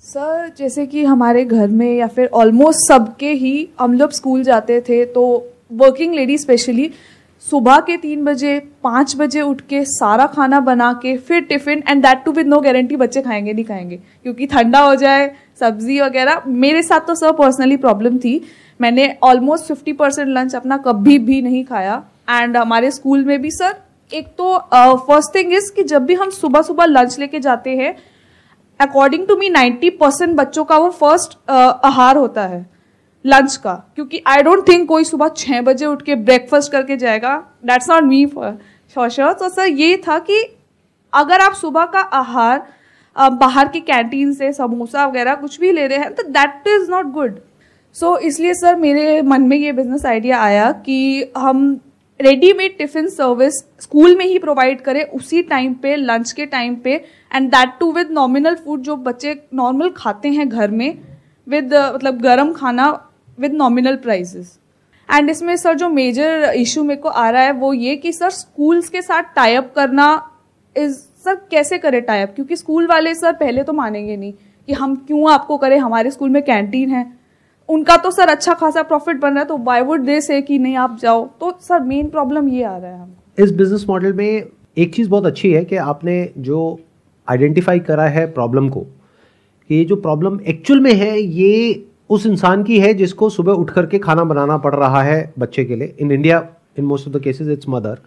Sir जैसे कि हमारे घर में या फिर ऑलमोस्ट सबके ही हम लोग स्कूल जाते थे, तो वर्किंग लेडी स्पेशली सुबह के 3 बजे 5 बजे उठ के सारा खाना बना के फिर tiffin, and that too with no guarantee बच्चे खाएंगे नहीं खाएंगे क्योंकि ठंडा हो जाए सब्जी वगैरह। मेरे साथ तो सर पर्सनली प्रॉब्लम थी, मैंने ऑलमोस्ट 50% लंच अपना कभी भी नहीं खाया। एंड हमारे स्कूल में भी सर एक तो फर्स्ट थिंग इज कि जब भी हम सुबह सुबह लंच लेके जाते हैं, अकॉर्डिंग टू मी 90% बच्चों का वो फर्स्ट आहार होता है लंच का, क्योंकि आई डोंट थिंक कोई सुबह 6 बजे उठ के ब्रेकफास्ट करके जाएगा। That's not me for sure. तो सर ये था कि अगर आप सुबह का आहार बाहर की कैंटीन से समोसा वगैरह कुछ भी ले रहे हैं तो दैट इज नॉट गुड। सो इसलिए सर मेरे मन में ये बिजनेस आइडिया आया कि हम रेडीमेड टिफिन सर्विस स्कूल में ही प्रोवाइड करें उसी टाइम पे, लंच के टाइम पे, and that too with nominal food जो बच्चे नॉर्मल खाते हैं घर में, विद मतलब गरम खाना विद नॉमिनल प्राइसेस। एंड इसमें सर जो मेजर इशू मेरे को आ रहा है वो ये कि सर स्कूल्स के साथ टाई अप करना इज, सर कैसे करें टाई अप, क्योंकि स्कूल वाले सर पहले तो मानेंगे नहीं कि हम क्यों आपको करें, हमारे स्कूल में कैंटीन है, उनका तो सर अच्छा खासा प्रॉफिट बन रहा है, तो व्हाई वुड दे से कि नहीं आप जाओ। तो सर मेन प्रॉब्लम ये आ रहा है हमको। इस बिजनेस मॉडल में एक चीज़ बहुत अच्छी है कि आपने जो आइडेंटिफाई करा है प्रॉब्लम को, कि ये जो प्रॉब्लम एक्चुअल में है ये उस इंसान की है जिसको सुबह उठ करके खाना बनाना पड़ रहा है बच्चे के लिए। In India in most of the cases it's mother.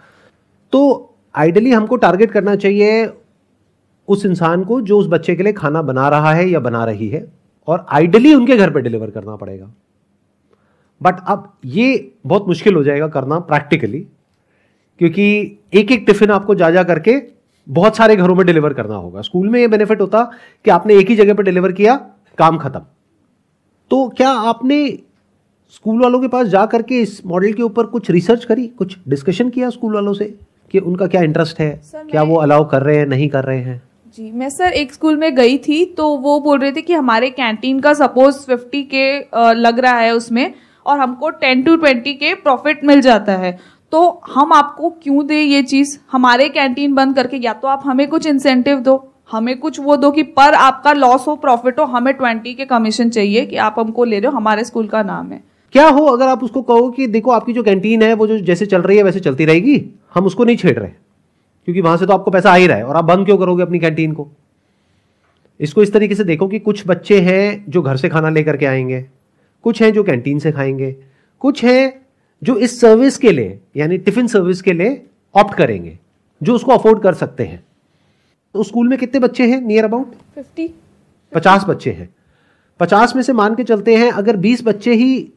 तो आइडियली हमको टारगेट करना चाहिए उस इंसान को जो उस बच्चे के लिए खाना बना रहा है या बना रही है, और आइडियली उनके घर पे डिलीवर करना पड़ेगा। बट अब ये बहुत मुश्किल हो जाएगा करना प्रैक्टिकली, क्योंकि एक एक टिफिन आपको जा जा करके बहुत सारे घरों में डिलीवर करना होगा। स्कूल में ये बेनिफिट होता कि आपने एक ही जगह पे डिलीवर किया, काम खत्म। तो क्या आपने स्कूल वालों के पास जा करके इस मॉडल के ऊपर कुछ रिसर्च करी, कुछ डिस्कशन किया स्कूल वालों से कि उनका क्या इंटरेस्ट है, क्या वो अलाउ कर रहे हैं नहीं कर रहे हैं? जी मैं सर एक स्कूल में गई थी, तो वो बोल रहे थे कि हमारे कैंटीन का सपोज 50 के लग रहा है उसमें, और हमको 10 to 20 के प्रॉफिट मिल जाता है, तो हम आपको क्यों दे ये चीज, हमारे कैंटीन बंद करके या तो आप हमें कुछ इंसेंटिव दो, हमें कुछ वो दो कि पर आपका लॉस हो प्रॉफिट हो, हमें 20 के कमीशन चाहिए कि आप हमको ले रहे हो, हमारे स्कूल का नाम है। क्या हो अगर आप उसको कहो कि देखो आपकी जो कैंटीन है वो जो जैसे चल रही है वैसे चलती रहेगी, हम उसको नहीं छेड़ रहे क्योंकि वहां से तो आपको पैसा आ ही रहा है, और आप बंद क्यों करोगे अपनी कैंटीन को? इसको इस तरीके से देखो कि कुछ बच्चे हैं जो घर से खाना लेकर के आएंगे, कुछ हैं जो कैंटीन से खाएंगे, कुछ हैं जो इस सर्विस के लिए यानी टिफिन सर्विस के लिए ऑप्ट करेंगे, जो उसको अफोर्ड कर सकते हैं। तो स्कूल में कितने बच्चे हैं? नियर अबाउट 50 बच्चे हैं। 50 में से मान के चलते हैं अगर 20 बच्चे ही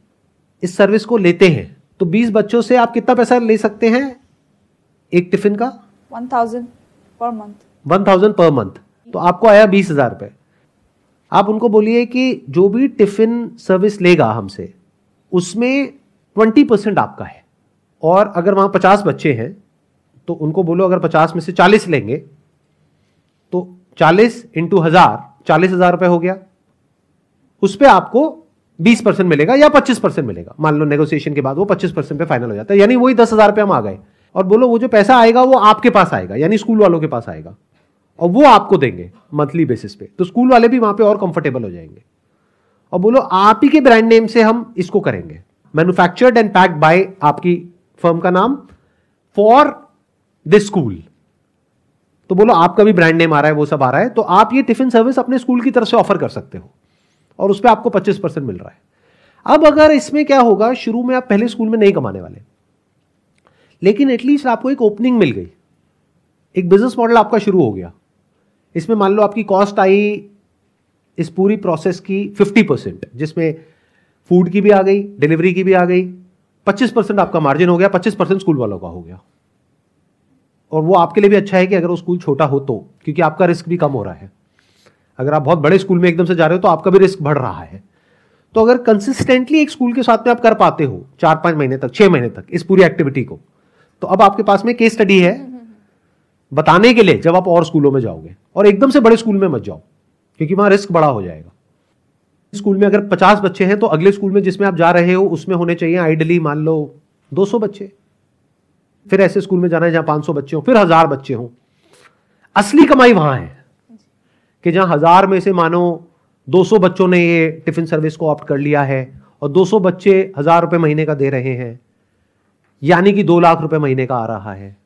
इस सर्विस को लेते हैं तो 20 बच्चों से आप कितना पैसा ले सकते हैं एक टिफिन का? 1000 पर मंथ। 1000 पर मंथ, तो आपको आया 20,000 रुपए। आप उनको बोलिए कि जो भी टिफिन सर्विस लेगा हमसे उसमें 20% आपका है, और अगर वहां 50 बच्चे हैं तो उनको बोलो अगर 50 में से 40 लेंगे तो 40 इंटू 1000 40,000 रुपए हो गया। उस पर आपको 20% मिलेगा या 25% मिलेगा, मान लो नेगोशिएशन के बाद वो 25% पे फाइनल हो जाता है, यानी वही 10,000 रुपए हम आ गए। और बोलो वो जो पैसा आएगा वो आपके पास आएगा, यानी स्कूल वालों के पास आएगा, और वो आपको देंगे मंथली बेसिस पे, तो स्कूल वाले भी वहां पे और कंफर्टेबल हो जाएंगे। और बोलो आप ही के ब्रांड नेम से हम इसको करेंगे, मैन्युफैक्चर्ड एंड पैक्ड बाय आपकी फर्म का नाम फॉर दिस स्कूल, तो बोलो आपका भी ब्रांड नेम आ रहा है, वो सब आ रहा है, तो आप ये टिफिन सर्विस अपने स्कूल की तरफ से ऑफर कर सकते हो और उस पर आपको 25% मिल रहा है। अब अगर इसमें क्या होगा, शुरू में आप पहले स्कूल में नहीं कमाने वाले, लेकिन एटलीस्ट आपको एक ओपनिंग मिल गई, एक बिजनेस मॉडल आपका शुरू हो गया। इसमें मान लो आपकी कॉस्ट आई इस पूरी प्रोसेस की 50%, जिसमें फूड की भी आ गई, डिलीवरी की भी आ गई, 25% आपका मार्जिन हो गया, 25% स्कूल वालों का हो गया। और वो आपके लिए भी अच्छा है कि अगर वो स्कूल छोटा हो तो, क्योंकि आपका रिस्क भी कम हो रहा है। अगर आप बहुत बड़े स्कूल में एकदम से जा रहे हो तो आपका भी रिस्क बढ़ रहा है। तो अगर कंसिस्टेंटली एक स्कूल के साथ में आप कर पाते हो 4-5 महीने तक, 6 महीने तक इस पूरी एक्टिविटी को, तो अब आपके पास में केस स्टडी है बताने के लिए जब आप और स्कूलों में जाओगे। और एकदम से बड़े स्कूल में मत जाओ क्योंकि वहां रिस्क बड़ा हो जाएगा। स्कूल में अगर 50 बच्चे हैं तो अगले स्कूल में जिसमें आप जा रहे हो उसमें होने चाहिए आइडियली मान लो 200 बच्चे, फिर ऐसे स्कूल में जाना है जहां 500 बच्चे हो, फिर 1000 बच्चे हो। असली कमाई वहां है कि जहां 1000 में से मानो 200 बच्चों ने ये टिफिन सर्विस को ऑप्ट कर लिया है और 200 बच्चे 1000 रुपए महीने का दे रहे हैं, यानी कि 2 लाख रुपए महीने का आ रहा है।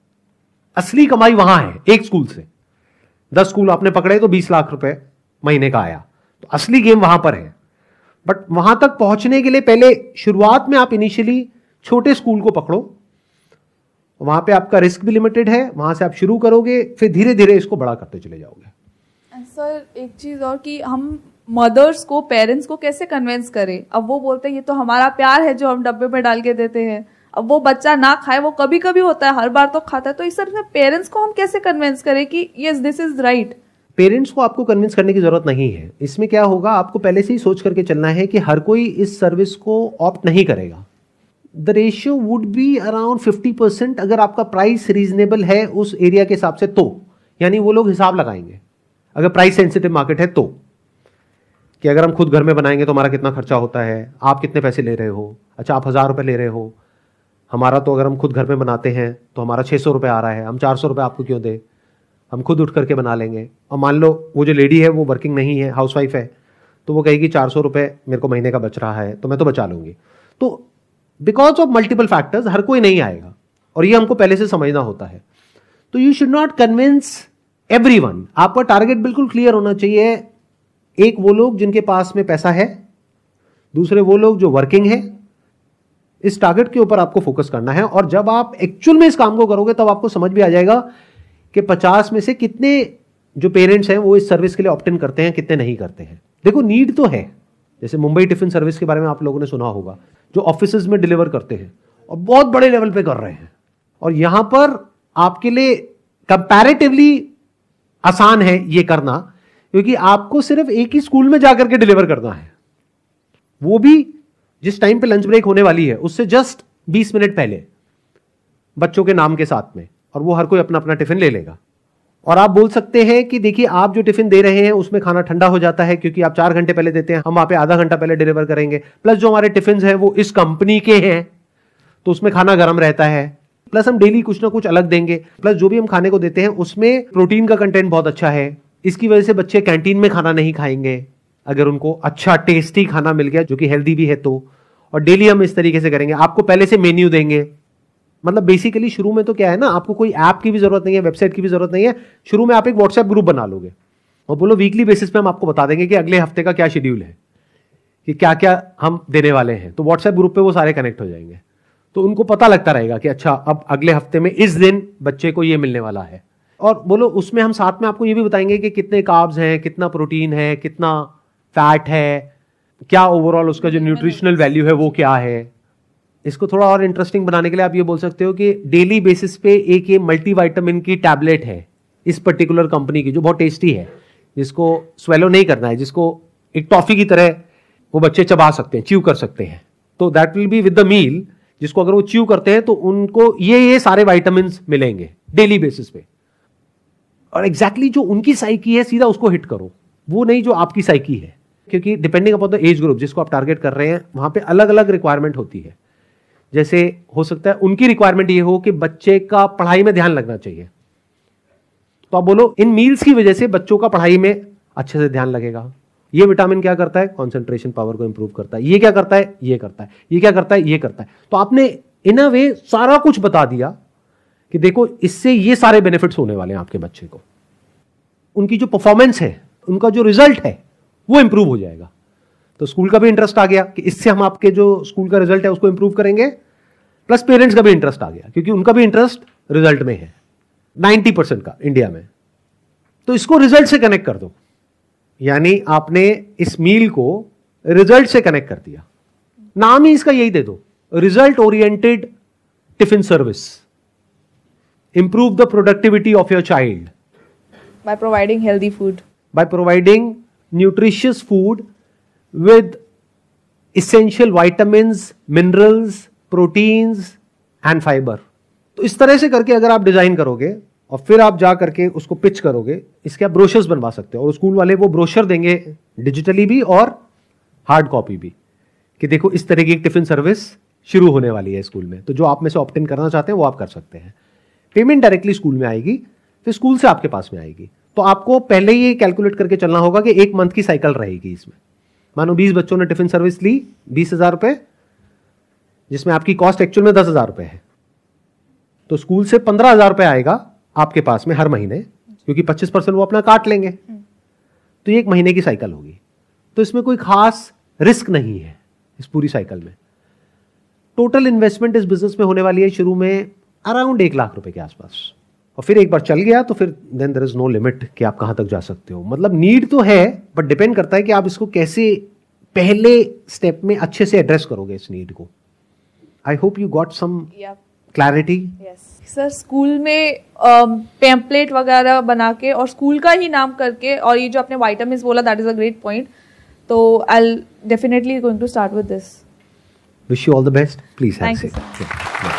असली कमाई वहां है एक स्कूल से। 10 स्कूल आपने पकड़े तो 20 लाख रुपए महीने का आया, तो असली गेम वहां पर है। बट वहां तक पहुंचने के लिए पहले शुरुआत में आप इनिशियली छोटे स्कूल को पकड़ो, वहां पे आपका रिस्क भी लिमिटेड है, वहां से आप शुरू करोगे, फिर धीरे धीरे इसको बड़ा करते चले जाओगे। सर एक चीज़ और कि हम मदर्स को, पेरेंट्स को कैसे कन्विंस करें? अब वो बोलते हैं ये तो हमारा प्यार है जो हम डब्बे में डाल के देते हैं, अब वो बच्चा ना खाए, वो कभी कभी होता है, हर बार तो खाता है, तो इस तरह से पेरेंट्स को हम कैसे कन्विंस करें कि yes this is right? Parents को आपको कन्विंस करने की जरूरत नहीं है। इसमें क्या होगा, आपको पहले से ही सोच करके चलना है कि हर कोई इस सर्विस को ऑप्ट नहीं करेगा। The ratio would be around 50% अगर आपका प्राइस रीजनेबल है उस एरिया के हिसाब से, तो यानी वो लोग हिसाब लगाएंगे अगर प्राइस सेंसिटिव मार्केट है तो, कि अगर हम खुद घर में बनाएंगे तो हमारा कितना खर्चा होता है, आप कितने पैसे ले रहे हो, अच्छा आप 1000 रुपए ले रहे हो, हमारा तो अगर हम खुद घर में बनाते हैं तो हमारा 600 रुपये आ रहा है, हम 400 रुपये आपको क्यों दे, हम खुद उठ करके बना लेंगे। और मान लो वो जो लेडी है वो वर्किंग नहीं है, हाउसवाइफ है, तो वो कहेगी 400 रुपये मेरे को महीने का बच रहा है तो मैं तो बचा लूंगी। तो बिकॉज ऑफ मल्टीपल फैक्टर्स हर कोई नहीं आएगा, और ये हमको पहले से समझना होता है। तो you should not convince everyone. आपका टारगेट बिल्कुल क्लियर होना चाहिए। एक वो लोग जिनके पास में पैसा है, दूसरे वो लोग जो वर्किंग है। इस टारगेट के ऊपर आपको फोकस करना है, और जब आप एक्चुअल में इस काम को करोगे तब आपको समझ भी आ जाएगा कि 50 में से कितने जो पेरेंट्स हैं वो इस सर्विस के लिए ऑप्ट इन करते हैं, कितने नहीं करते हैं। देखो नीड तो है, जैसे मुंबई टिफिन सर्विस के बारे में आप लोगों ने सुना होगा, जो ऑफिसेज में डिलीवर करते हैं और बहुत बड़े लेवल पे कर रहे हैं, और यहां पर आपके लिए कंपैरेटिवली आसान है ये करना, क्योंकि आपको सिर्फ एक ही स्कूल में जाकर के डिलीवर करना है, वो भी जिस टाइम पे लंच ब्रेक होने वाली है उससे जस्ट 20 मिनट पहले, बच्चों के नाम के साथ में, और वो हर कोई अपना अपना टिफिन ले लेगा। और आप बोल सकते हैं कि देखिए आप जो टिफिन दे रहे हैं उसमें खाना ठंडा हो जाता है क्योंकि आप 4 घंटे पहले देते हैं, हम वहां पे आधा घंटा पहले डिलीवर करेंगे, प्लस जो हमारे टिफिन हैं वो इस कंपनी के हैं तो उसमें खाना गर्म रहता है, प्लस हम डेली कुछ ना कुछ अलग देंगे, प्लस जो भी हम खाने को देते हैं उसमें प्रोटीन का कंटेंट बहुत अच्छा है। इसकी वजह से बच्चे कैंटीन में खाना नहीं खाएंगे अगर उनको अच्छा टेस्टी खाना मिल गया जो कि हेल्दी भी है तो। और डेली हम इस तरीके से करेंगे, आपको पहले से मेन्यू देंगे। मतलब बेसिकली शुरू में तो क्या है ना, आपको कोई ऐप की भी जरूरत नहीं है, वेबसाइट की भी जरूरत नहीं है। शुरू में आप एक व्हाट्सएप ग्रुप बना लोगे और बोलो वीकली बेसिस पे हम आपको बता देंगे कि अगले हफ्ते का क्या शेड्यूल है, कि क्या क्या हम देने वाले हैं। तो व्हाट्सएप ग्रुप पे वो सारे कनेक्ट हो जाएंगे, तो उनको पता लगता रहेगा कि अच्छा अब अगले हफ्ते में इस दिन बच्चे को ये मिलने वाला है। और बोलो उसमें हम साथ में आपको ये भी बताएंगे कि कितने कार्ब्स हैं, कितना प्रोटीन है, कितना फैट है, क्या ओवरऑल उसका जो न्यूट्रिशनल वैल्यू है वो क्या है। इसको थोड़ा और इंटरेस्टिंग बनाने के लिए आप ये बोल सकते हो कि डेली बेसिस पे एक ये मल्टीविटामिन की टैबलेट है इस पर्टिकुलर कंपनी की जो बहुत टेस्टी है, जिसको स्वेलो नहीं करना है, जिसको एक टॉफी की तरह वो बच्चे चबा सकते हैं, च्यू कर सकते हैं। तो that will be with the meal, जिसको अगर वो च्यू करते हैं तो उनको ये सारे विटामिन मिलेंगे डेली बेसिस पे। और एग्जैक्टली जो उनकी साइकी है सीधा उसको हिट करो, वो नहीं जो आपकी साइकी है, क्योंकि depending upon the age group जिसको आप टारगेट कर रहे हैं वहां पे अलग अलग रिक्वायरमेंट होती है। जैसे हो सकता है उनकी रिक्वायरमेंट ये हो कि बच्चे का पढ़ाई में ध्यान लगना चाहिए, तो आप बोलो इन मील्स की वजह से बच्चों का पढ़ाई में अच्छे से ध्यान लगेगा। ये विटामिन क्या करता है, कंसंट्रेशन पावर को इंप्रूव करता है, ये क्या करता है, ये करता है, ये क्या करता है, ये करता है। तो आपने इन अ वे सारा कुछ बता दिया कि देखो इससे ये सारे बेनिफिट्स होने वाले हैं आपके बच्चे को, उनकी जो परफॉर्मेंस है, उनका जो रिजल्ट है वो इंप्रूव हो जाएगा। तो स्कूल का भी इंटरेस्ट आ गया कि इससे हम आपके जो स्कूल का रिजल्ट है उसको इंप्रूव करेंगे, प्लस पेरेंट्स का भी इंटरेस्ट आ गया क्योंकि उनका भी इंटरेस्ट रिजल्ट में है 90% का इंडिया में। तो इसको रिजल्ट से कनेक्ट कर दो, यानी आपने इस मील को रिजल्ट से कनेक्ट कर दिया। नाम ही इसका यही दे दो, result oriented tiffin service. Improve the productivity of your child by providing healthy food, by providing nutritious food with essential vitamins, minerals, proteins and fiber। तो इस तरह से करके अगर आप डिजाइन करोगे और फिर आप जा करके उसको पिच करोगे, इसके आप ब्रोशर्स बनवा सकते हो और स्कूल वाले वो ब्रोशर देंगे डिजिटली भी और हार्ड कॉपी भी, कि देखो इस तरह की एक टिफिन सर्विस शुरू होने वाली है स्कूल में, तो जो आप में से ऑप्ट इन करना चाहते हैं वो आप कर सकते हैं। पेमेंट डायरेक्टली स्कूल में आएगी, फिर स्कूल से आपके पास में आएगी। तो आपको पहले ही कैलकुलेट करके चलना होगा कि एक मंथ की साइकिल रहेगी इसमें। मानो 20 बच्चों ने टिफिन सर्विस ली, 20,000 रुपए, जिसमें आपकी कॉस्ट एक्चुअल में 10,000 रुपए है, तो स्कूल से 15,000 रुपए आएगा आपके पास में हर महीने, क्योंकि 25% वो अपना काट लेंगे। तो ये एक महीने की साइकिल होगी। तो इसमें कोई खास रिस्क नहीं है इस पूरी साइकिल में। टोटल इन्वेस्टमेंट इस बिजनेस में होने वाली है शुरू में अराउंड 1 लाख रुपए के आसपास, और फिर एक बार चल गया तो फिर then there is no limit कि आप कहां तक जा सकते हो। मतलब नीड तो है, बट डिपेंड करता है कि आप इसको कैसे पहले स्टेप में अच्छे से एड्रेस करोगे इस नीड को। I hope you got some clarity. Sir, school में पैम्पलेट वगैरह बना के और स्कूल का ही नाम करके, और ये जो आपने विटामिन्स बोला, that is a great point, तो I'll definitely going to start with this. Wish you all the best. Please have Thank you, safe. sir.